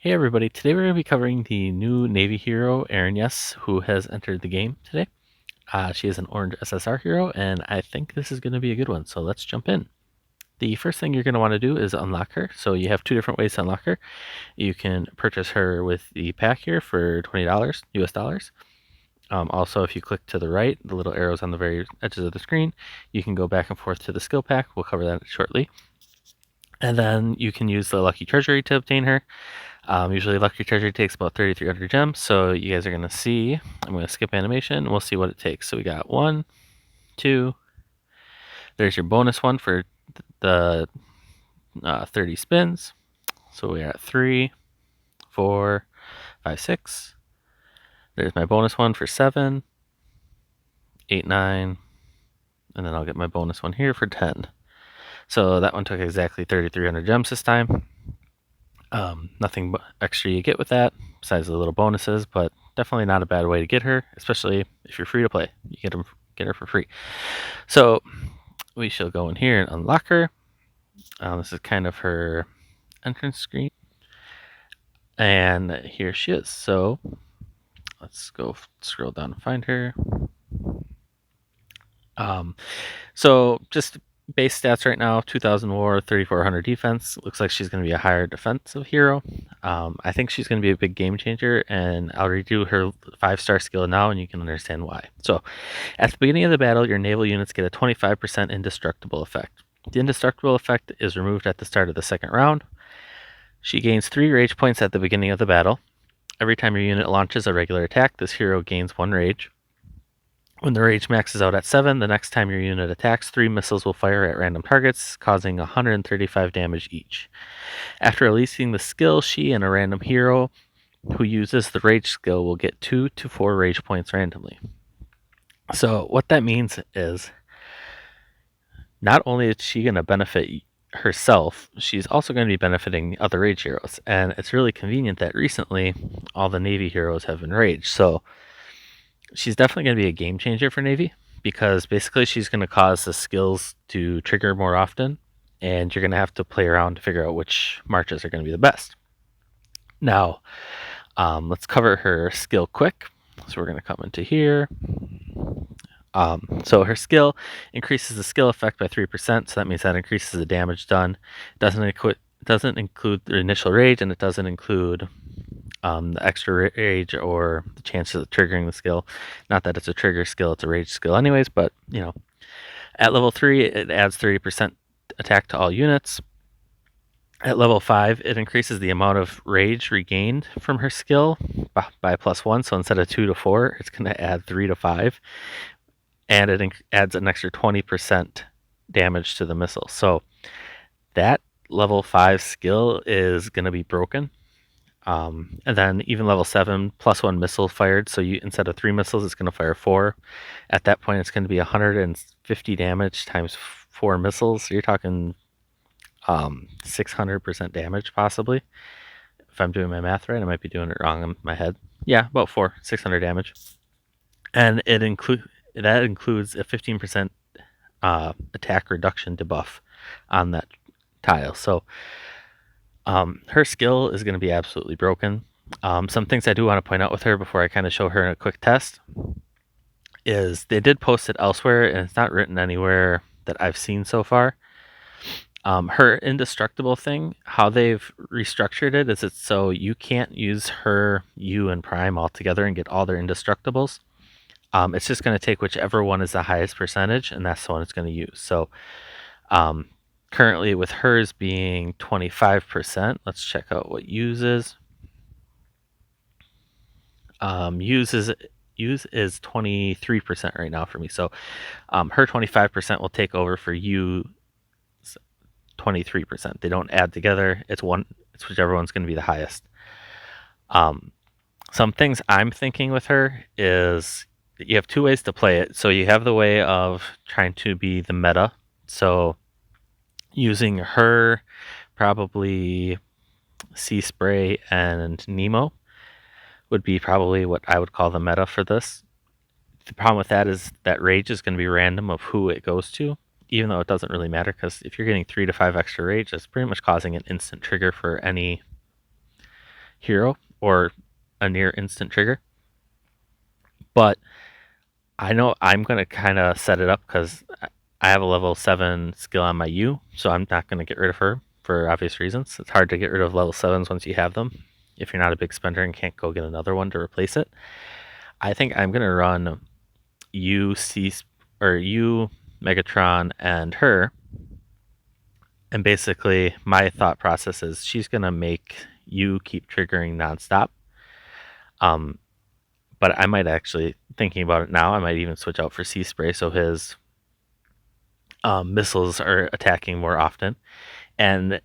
Hey everybody, today we're going to be covering the new Navy hero, Erinyes, who has entered the game today. She is an orange SSR hero, and I think this is going to be a good one, so let's jump in. The first thing you're going to want to do is unlock her. So you have two different ways to unlock her. You can purchase her with the pack here for $20 US dollars. Also, if you click to the right, the little arrows on the very edges of the screen, you can go back and forth to the skill pack. We'll cover that shortly. And then you can use the lucky treasury to obtain her. Usually Lucky Treasury takes about 3,300 gems, so you guys are going to see. I'm going to skip animation, and we'll see what it takes. So we got 1, 2, there's your bonus one for the 30 spins. So we're at 3, 4, 5, 6. There's my bonus one for 7, 8, 9, and then I'll get my bonus one here for 10. So that one took exactly 3,300 gems this time. Nothing extra you get with that, besides the little bonuses, but definitely not a bad way to get her, especially if you're free to play. You get her for free. So we shall go in here and unlock her. This is kind of her entrance screen, and here she is. So let's go scroll down and find her. So just base stats right now: 2,000 war, 3,400 defense. Looks like she's going to be a higher defensive hero. I think she's going to be a big game changer, and I'll redo her 5-star skill now, and you can understand why. So, at the beginning of the battle, your naval units get a 25% indestructible effect. The indestructible effect is removed at the start of the second round. She gains 3 rage points at the beginning of the battle. Every time your unit launches a regular attack, this hero gains 1 rage. When the rage maxes out at 7, the next time your unit attacks, 3 missiles will fire at random targets, causing 135 damage each. After releasing the skill, she and a random hero who uses the rage skill will get 2 to 4 rage points randomly. So what that means is not only is she going to benefit herself, she's also going to be benefiting other rage heroes. And it's really convenient that recently all the Navy heroes have been rage. So she's definitely going to be a game changer for Navy, because basically she's going to cause the skills to trigger more often, and you're going to have to play around to figure out which marches are going to be the best. Now, let's cover her skill quick. So we're going to come into here. So her skill increases the skill effect by 3%, so that means that increases the damage done. It doesn't include the initial rage, and it doesn't include the extra rage or the chances of triggering the skill. Not that it's a trigger skill, it's a rage skill anyways, but at level 3 it adds 30% attack to all units. At level 5 it increases the amount of rage regained from her skill by +1, so instead of 2 to 4 it's going to add 3 to 5, and it adds an extra 20% damage to the missile. So that level 5 skill is going to be broken. And then even level 7, +1 missile fired. So instead of 3 missiles, it's going to fire 4. At that point, it's going to be 150 damage times 4 missiles. So you're talking 600% damage, possibly. If I'm doing my math right, I might be doing it wrong in my head. Yeah, about 600 damage. And that includes a 15% attack reduction debuff on that tile. So her skill is going to be absolutely broken. Some things I do want to point out with her before I kind of show her in a quick test is they did post it elsewhere, and it's not written anywhere that I've seen so far. Her indestructible thing, how they've restructured it is it's so you can't use her U and Prime all together and get all their indestructibles. It's just going to take whichever one is the highest percentage, and that's the one it's going to use. So currently with hers being 25%, let's check out what uses. Use is 23% right now for me. So her 25% will take over for you 23%. They don't add together. It's whichever one's going to be the highest. Some things I'm thinking with her is you have 2 ways to play it. So you have the way of trying to be the meta. So using her, probably Sea Spray and Nemo would be probably what I would call the meta for this. The problem with that is that rage is going to be random of who it goes to, even though it doesn't really matter, because if you're getting 3 to 5 extra rage, that's pretty much causing an instant trigger for any hero or a near instant trigger. But I know I'm going to kind of set it up because I have a level 7 skill on my U, so I'm not going to get rid of her for obvious reasons. It's hard to get rid of level 7s once you have them if you're not a big spender and can't go get another one to replace it. I think I'm going to run U, C, or U, Megatron, and her. And basically, my thought process is she's going to make you keep triggering nonstop. Um, but I might actually, thinking about it now, I might even switch out for Sea Spray so his missiles are attacking more often. And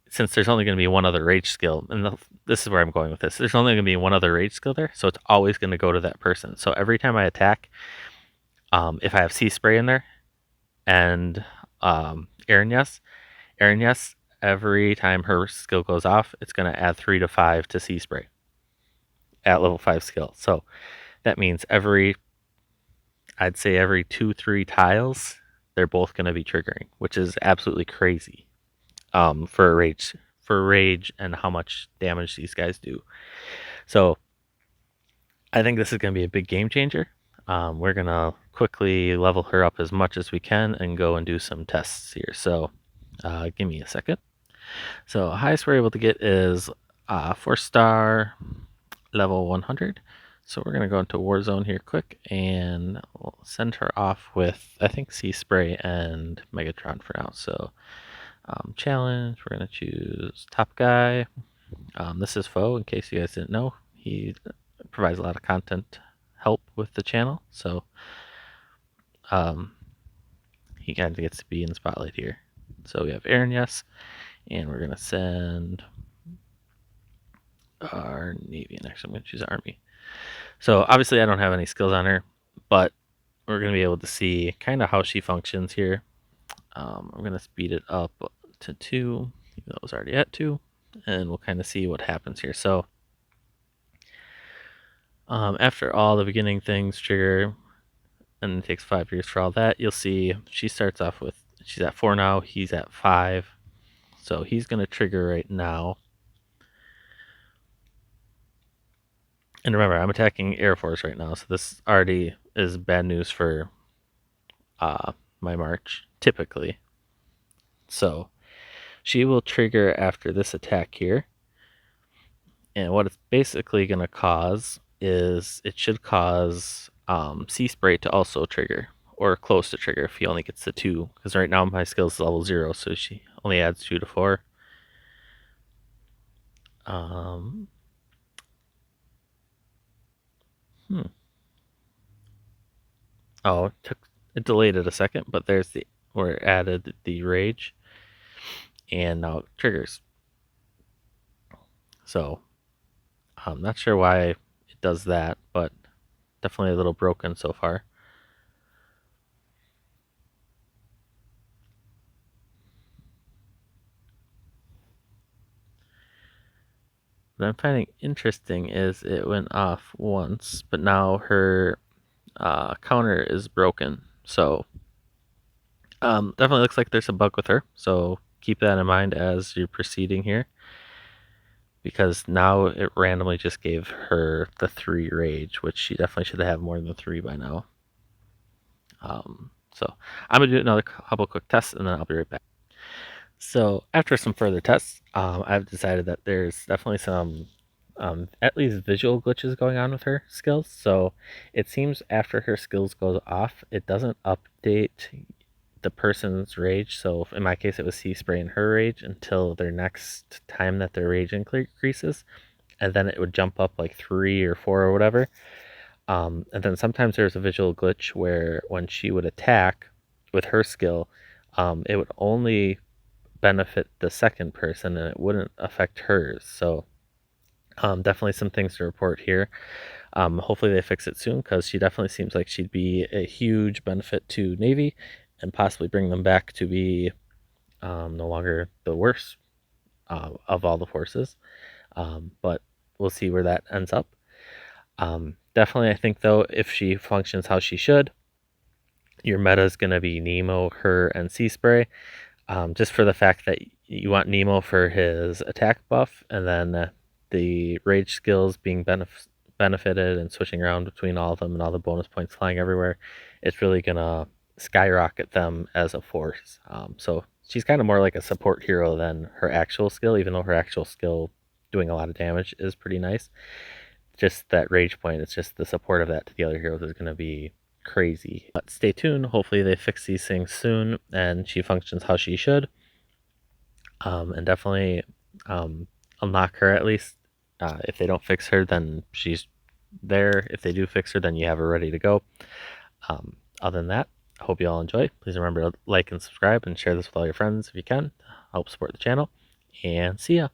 since there's only going to be one other rage skill, and this is where I'm going with this, there's only going to be one other rage skill there, so it's always going to go to that person. So every time I attack, if I have Sea Spray in there and Erinyes, every time her skill goes off, it's going to add 3 to 5 to Sea Spray at level 5 skill. So that means I'd say every 2-3 tiles, they're both going to be triggering, which is absolutely crazy for rage and how much damage these guys do. So I think this is going to be a big game changer. We're going to quickly level her up as much as we can and go and do some tests here. So give me a second. So highest we're able to get is 4-star level 100. So we're going to go into Warzone here quick and we'll send her off with, I think, Sea Spray and Megatron for now. So challenge, we're going to choose Top Guy. This is Foe, in case you guys didn't know. He provides a lot of content help with the channel. So he kind of gets to be in the spotlight here. So we have Erinyes, and we're going to send our Navy, and actually I'm going to choose Army. So obviously I don't have any skills on her, but we're going to be able to see kind of how she functions here. I'm going to speed it up to 2, even though it was already at 2, and we'll kind of see what happens here. So after all the beginning things trigger, and it takes 5 years for all that, you'll see she starts off with, she's at 4 now, he's at 5. So he's going to trigger right now. And remember, I'm attacking Air Force right now, so this already is bad news for my March, typically. So she will trigger after this attack here. And what it's basically going to cause is it should cause Sea Spray to also trigger, or close to trigger if he only gets the 2. Because right now my skill is level 0, so she only adds 2 to 4. Oh, it delayed it a second, but there's where it added the rage, and now it triggers. So I'm not sure why it does that, but definitely a little broken so far. What I'm finding interesting is it went off once, but now her counter is broken. So definitely looks like there's a bug with her. So keep that in mind as you're proceeding here, because now it randomly just gave her the 3 rage, which she definitely should have more than 3 by now. So I'm gonna do another couple quick tests and then I'll be right back. So after some further tests, I've decided that there's definitely some at least visual glitches going on with her skills. So it seems after her skills goes off, it doesn't update the person's rage. So in my case, it was Sea Spray and her rage until their next time that their rage increases, and then it would jump up like 3 or 4 or whatever. And then sometimes there's a visual glitch where when she would attack with her skill, it would only benefit the second person and it wouldn't affect hers. So definitely some things to report here. Hopefully they fix it soon, because she definitely seems like she'd be a huge benefit to Navy and possibly bring them back to be no longer the worst of all the forces. But we'll see where that ends up. Definitely, I think, though, if she functions how she should, your meta is going to be Nemo, her, and Sea Spray. Just for the fact that you want Nemo for his attack buff, and then the rage skills being benefited and switching around between all of them and all the bonus points flying everywhere, it's really gonna skyrocket them as a force. So she's kind of more like a support hero than her actual skill, even though her actual skill doing a lot of damage is pretty nice. Just that rage point, it's just the support of that to the other heroes is going to be crazy. But stay tuned. Hopefully they fix these things soon and she functions how she should. And definitely unlock her at least. If they don't fix her, then she's there. If they do fix her, then you have her ready to go. Other than that, I hope you all enjoy. Please remember to like and subscribe and share this with all your friends if you can. Help support the channel. And see ya.